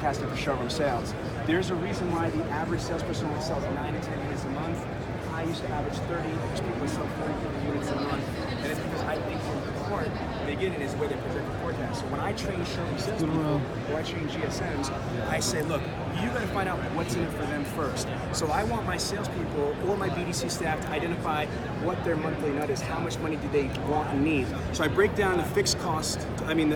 forecasting for showroom sales. There's a reason why the average salesperson only sells 9 to 10 units a month. I used to average 30, there's people who sell 40 units a month, and it's because I think from the report, they get it is the way they project the forecast. So when I train showroom salespeople, or I train GSMs, I say, look, you got to find out what's in it for them first. So I want my salespeople or my BDC staff to identify what their monthly nut is, how much money do they want and need. So I break down the fixed cost,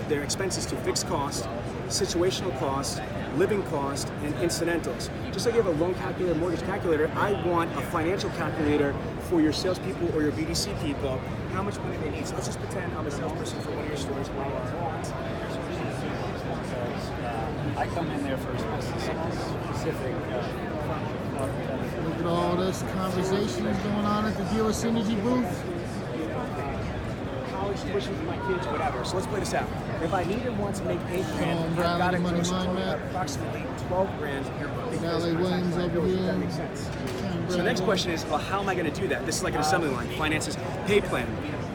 their expenses to fixed cost, situational cost, living cost, and incidentals. Just like you have a loan calculator, mortgage calculator, I want a financial calculator for your salespeople or your BDC people, how much money they need. So let's just pretend I'm a salesperson for one of your stores. I come in there for a specific Look at all this conversation going on at the Dealer Synergy booth. College tuition for my kids, whatever. So let's play this out. If I need and want to make $8,000, I've got to gross approximately $12,000 because Valley Williams over here. That makes sense. So the next question is, well, how am I going to do that? This is like an assembly line. Finances, pay plan.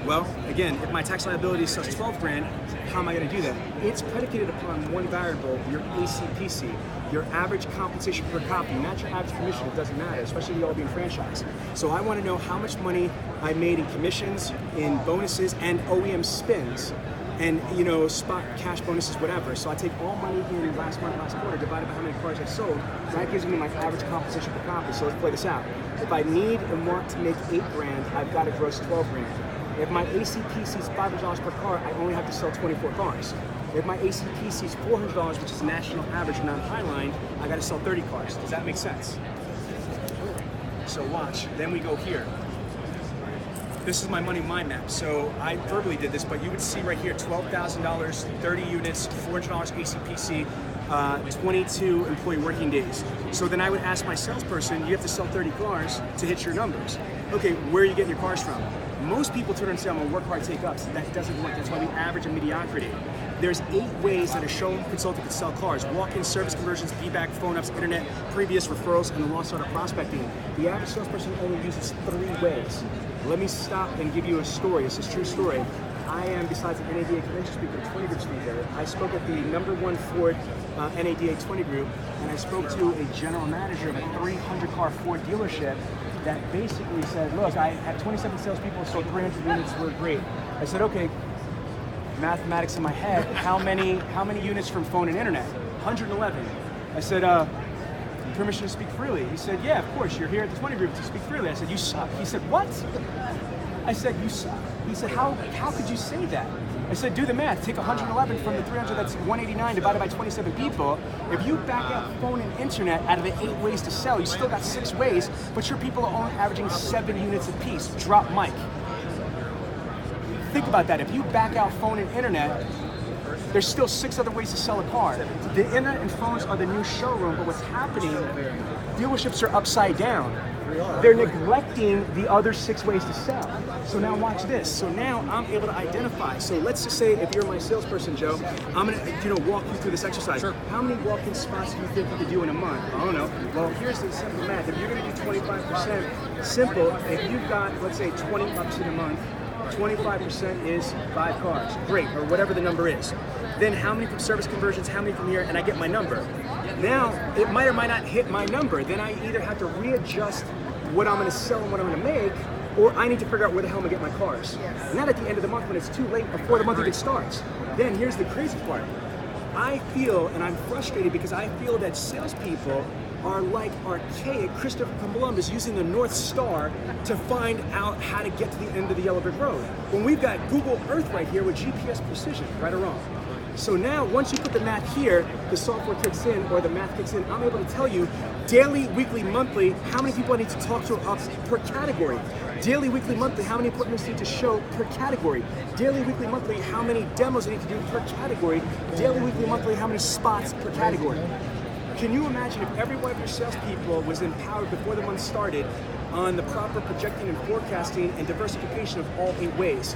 Well, again, if my tax liability says $12,000, how am I going to do that? It's predicated upon one variable, your ACPC, your average compensation per copy, not your average commission. It doesn't matter, especially if you all being franchised. So I want to know how much money I made in commissions, in bonuses, and OEM spins, and spot cash bonuses, whatever. So I take all money in last month, last quarter, divided by how many cars I sold. That gives me my average compensation per copy. So let's play this out. If I need and want to make $8,000, I've got to gross $12,000. If my ACPC is $500 per car, I only have to sell 24 cars. If my ACPC is $400, which is national average, not highline, I got to sell 30 cars. Does that make sense? So watch. Then we go here. This is my money mind map. So I verbally did this, but you would see right here, $12,000, 30 units, $400 ACPC, 22 employee working days. So then I would ask my salesperson, you have to sell 30 cars to hit your numbers. Okay, where are you getting your cars from? Most people turn and say, I'm gonna work hard, take ups. That doesn't work. That's why we average a mediocrity. There's 8 ways that a showroom consultant can sell cars. Walk-in, service conversions, feedback, phone-ups, internet, previous referrals, and the lost order prospecting. The average salesperson only uses 3 ways. Let me stop and give you a story. This is a true story. I am, besides an NADA convention speaker, 20 group speaker. I spoke at the #1 Ford NADA 20 group, and I spoke to a general manager of a 300-car Ford dealership that basically said, look, I had 27 salespeople, so 300 units were great. I said, okay, mathematics in my head, how many units from phone and internet? 111. I said, permission to speak freely. He said, yeah, of course, you're here at the 20 group to speak freely. I said, you suck. He said, what? I said, you suck. He said, how could you say that? I said, do the math. Take 111 from the 300, that's 189 divided by 27 people. If you back out phone and internet out of the 8 ways to sell, you still got 6 ways, but your people are only averaging 7 units apiece. Drop mic. Think about that. If you back out phone and internet, there's still 6 other ways to sell a car. The internet and phones are the new showroom, but what's happening, dealerships are upside down. They're neglecting the other 6 ways to sell. So now watch this. So now I'm able to identify. So let's just say if you're my salesperson, Joe, I'm gonna walk you through this exercise. Sure. How many walk-in spots do you think you could do in a month? I don't know. Well, here's the simple math. If you're gonna do 25%, simple, if you've got, let's say, 20 ups in a month, 25% is 5 cars. Great, or whatever the number is. Then how many from service conversions, how many from here, and I get my number. Now, it might or might not hit my number. Then I either have to readjust what I'm gonna sell and what I'm gonna make, or I need to figure out where the hell I'm gonna get my cars. Not at the end of the month when it's too late before the month even starts. Then here's the crazy part. I feel, and I'm frustrated because I feel that salespeople are like archaic Christopher Columbus using the North Star to find out how to get to the end of the yellow brick road. When we've got Google Earth right here with GPS precision, right or wrong. So now, once you put the math here, the software kicks in, or the math kicks in, I'm able to tell you daily, weekly, monthly, how many people I need to talk to up per category. Daily, weekly, monthly, how many appointments I need to show per category. Daily, weekly, monthly, how many demos I need to do per category. Daily, weekly, monthly, how many spots per category. Can you imagine if every one of your salespeople was empowered before the month started on the proper projecting and forecasting and diversification of all 8 ways?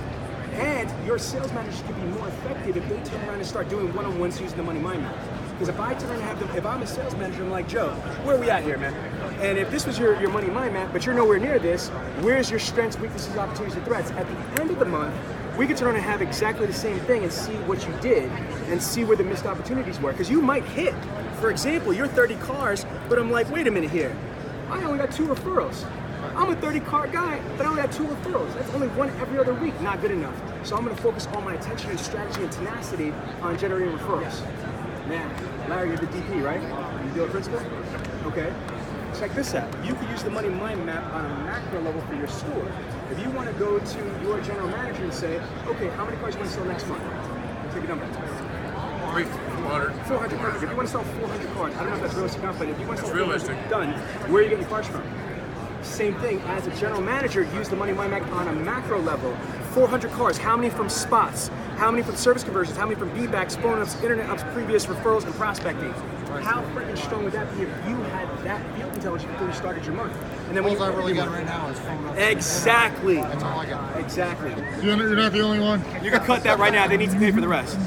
And your sales managers could be more effective if they turn around and start doing one-on-ones using the money mind map. Because if I turn around and have them, if I'm a sales manager, I'm like, Joe, where are we at here, man? And if this was your money mind map, but you're nowhere near this, where's your strengths, weaknesses, opportunities, and threats? At the end of the month, we could turn around and have exactly the same thing and see what you did and see where the missed opportunities were. Because you might hit for example, you're 30 cars, but I'm like, wait a minute here. I only got 2 referrals. I'm a 30-car guy, but I only got 2 referrals. That's only 1 every other week. Not good enough. So I'm going to focus all my attention and strategy and tenacity on generating referrals. Man, Larry, you're the DP, right? You do a principal? Okay. Check this out. You could use the money mind map on a macro level for your store. If you want to go to your general manager and say, okay, how many cars do you want to sell next month? Take a number. 400. 400, perfect. If you want to sell 400 cars, I don't know if that's realistic enough, but if you want to sell It's 400 realistic. done, where are you getting your cars from? Same thing, as a general manager, use the money mind map on a macro level. 400 cars, how many from spots? How many from service conversions? How many from beatbacks, phone ups, internet ups, previous referrals, and prospecting? How freaking strong would that be if you had that field intelligence before you started your month? And then when All I really got right now is phone up. Exactly. That's all I got. Exactly. You're not the only one. You can cut that right now. They need to pay for the rest.